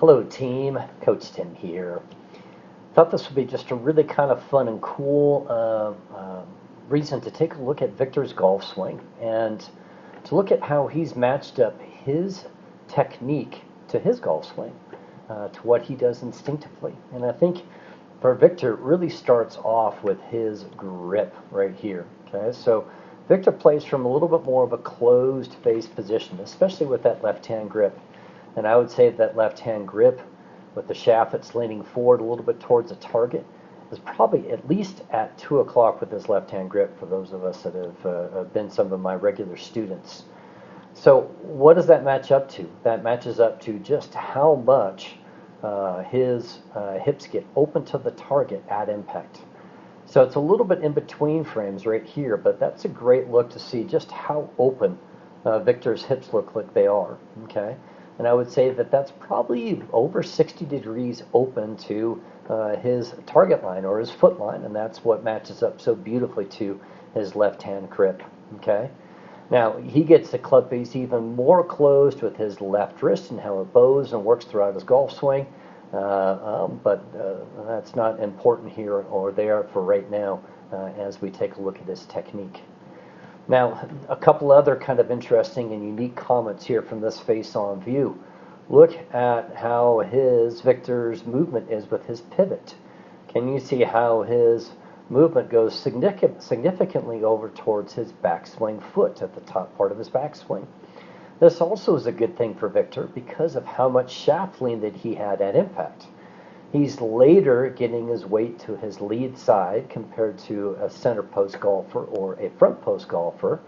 Hello team, Coach Tim here. Thought this would be just a really kind of fun and cool reason to take a look at Viktor's golf swing and to look at how he's matched up his technique to his golf swing, to what he does instinctively. And I think for Viktor, it really starts off with his grip right here. Okay, so Viktor plays from a little bit more of a closed face position, especially with that left-hand grip. And I would say that left-hand grip with the shaft that's leaning forward a little bit towards the target is probably at least at 2 o'clock with his left-hand grip for those of us that have been some of my regular students. So what does that match up to? That matches up to just how much his hips get open to the target at impact. So it's a little bit in between frames right here, but that's a great look to see just how open Viktor's hips look like they are. Okay, and I would say that that's probably over 60 degrees open to his target line or his foot line, and that's what matches up so beautifully to his left-hand grip. Okay, now he gets the club face even more closed with his left wrist and how it bows and works throughout his golf swing. But that's not important here or there for right now as we take a look at this technique. Now, a couple other kind of interesting and unique comments here from this face-on view. Look at how Viktor's movement is with his pivot. Can you see how his movement goes significantly over towards his backswing foot at the top part of his backswing? This also is a good thing for Viktor because of how much shaft lean that he had at impact. He's later getting his weight to his lead side compared to a center post golfer or a front post golfer,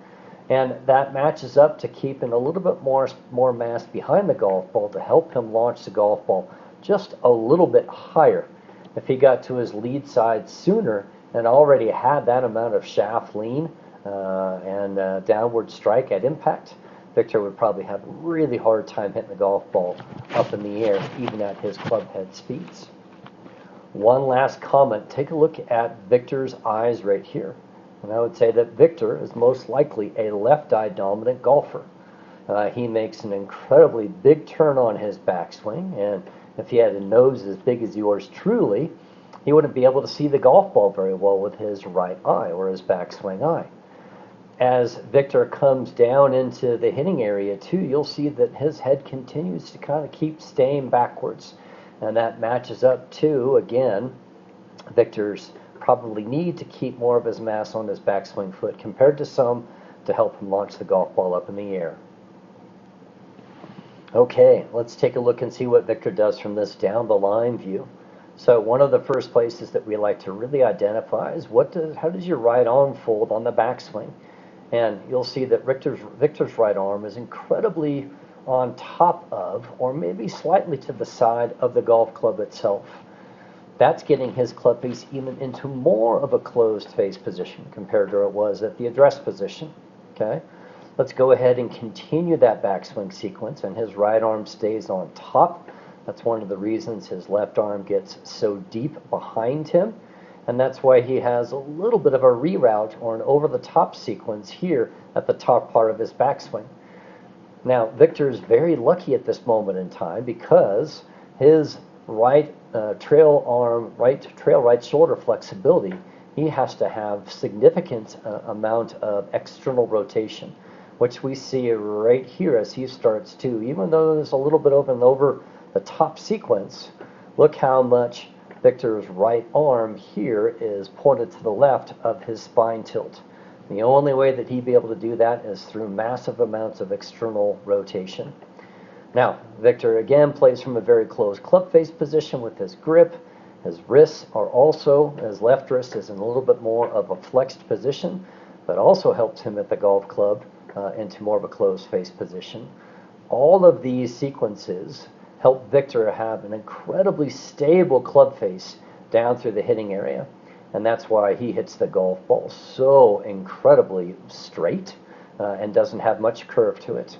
and that matches up to keeping a little bit more mass behind the golf ball to help him launch the golf ball just a little bit higher. If he got to his lead side sooner and already had that amount of shaft lean and downward strike at impact, Viktor would probably have a really hard time hitting the golf ball up in the air, even at his club head speeds. One last comment, take a look at Viktor's eyes right here. And I would say that Viktor is most likely a left-eye dominant golfer. He makes an incredibly big turn on his backswing, and if he had a nose as big as yours truly, he wouldn't be able to see the golf ball very well with his right eye or his backswing eye. As Viktor comes down into the hitting area too, you'll see that his head continues to kind of keep staying backwards. And that matches up to, again, Viktor's probably need to keep more of his mass on his backswing foot compared to some to help him launch the golf ball up in the air. Okay, let's take a look and see what Viktor does from this down the line view. So one of the first places that we like to really identify is how does your right arm fold on the backswing? And you'll see that Viktor's right arm is incredibly on top of, or maybe slightly to the side of the golf club itself. That's getting his club face even into more of a closed face position compared to it was at the address position. Okay, let's go ahead and continue that backswing sequence, and his right arm stays on top. That's one of the reasons his left arm gets so deep behind him. And that's why he has a little bit of a reroute or an over-the-top sequence here at the top part of his backswing. Now, Viktor is very lucky at this moment in time because his right shoulder flexibility, he has to have significant amount of external rotation, which we see right here as he starts to, even though there's a little bit over the top sequence, look how much Viktor's right arm here is pointed to the left of his spine tilt. The only way that he'd be able to do that is through massive amounts of external rotation. Now, Viktor again plays from a very closed club face position with his grip. His wrists are also, his left wrist is in a little bit more of a flexed position, but also helps him at the golf club into more of a closed face position. All of these sequences help Viktor have an incredibly stable club face down through the hitting area. And that's why he hits the golf ball so incredibly straight and doesn't have much curve to it.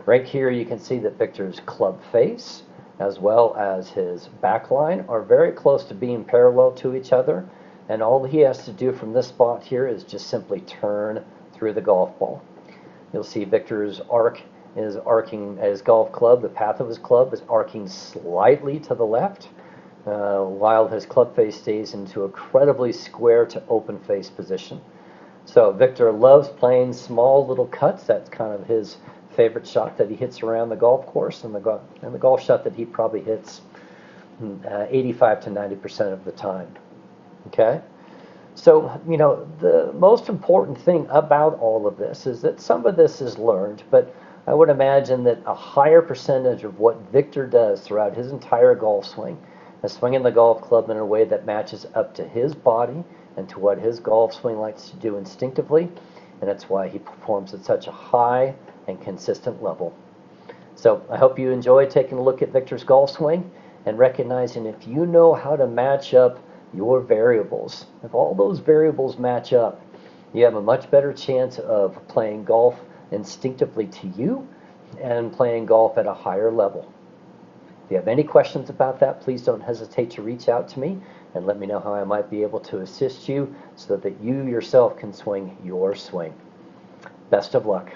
Right here you can see that Viktor's club face as well as his back line are very close to being parallel to each other. And all he has to do from this spot here is just simply turn through the golf ball. You'll see Viktor's arc is arcing, his golf club, the path of his club is arcing slightly to the left, while his club face stays into a incredibly square to open face position. So Viktor loves playing small little cuts. That's kind of his favorite shot that he hits around the golf course, and the golf shot that he probably hits 85 to 90% of the time. Okay? So, you know, the most important thing about all of this is that some of this is learned, but I would imagine that a higher percentage of what Viktor does throughout his entire golf swing is swinging the golf club in a way that matches up to his body and to what his golf swing likes to do instinctively, and that's why he performs at such a high and consistent level. So I hope you enjoyed taking a look at Viktor's golf swing and recognizing if you know how to match up your variables, if all those variables match up, you have a much better chance of playing golf instinctively to you and playing golf at a higher level. If you have any questions about that, please don't hesitate to reach out to me and let me know how I might be able to assist you so that you yourself can swing your swing. Best of luck.